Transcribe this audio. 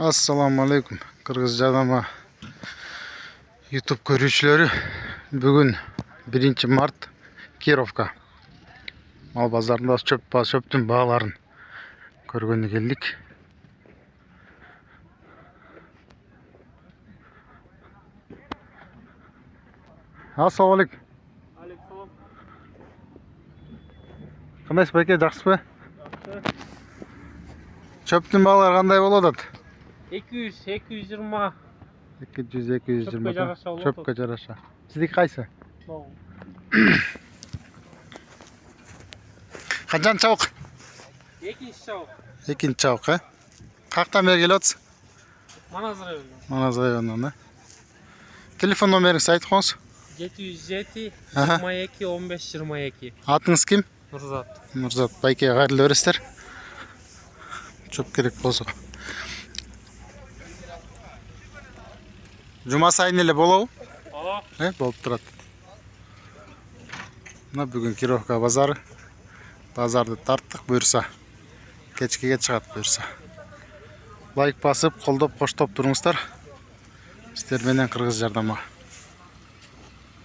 Assalamu alaikum. Kırgız Jadama YouTube görüşleri. Bugün 1 Mart Kirovka. Mal bazarında çöptün bağların görgөнү geldik. Assalamu alaikum. Aleyküm. Кандайсыз байке, жақсысыз ба? Çöptün bağlar қандай болады? 200, 220. 200-220. жараша болады. Çöpке жараша. Сіздікі қайсы? Қаншан чауық? Екінші шау. Екінші чауық, ә? Қақтан бері келіп отырсыз? Маназ району. Маназ районынан, ә? Телефон номеріңізді айтып қойыңыз. 707 Aha. 22 15 22. Атыңыз кім? Нұрзат. Нұрзат, байке қайырлы өрістер. Чөп керек болса. Жұма сайын еле болау? Болып тұрады. Мына бүгін Кировка базары. Базарды тарттық бұйырса. Кешкеге шығады бұйырса. Лайк басып, қолдап, қоштап тұрыңыздар. Сіздерменен Кыргыз Жардама.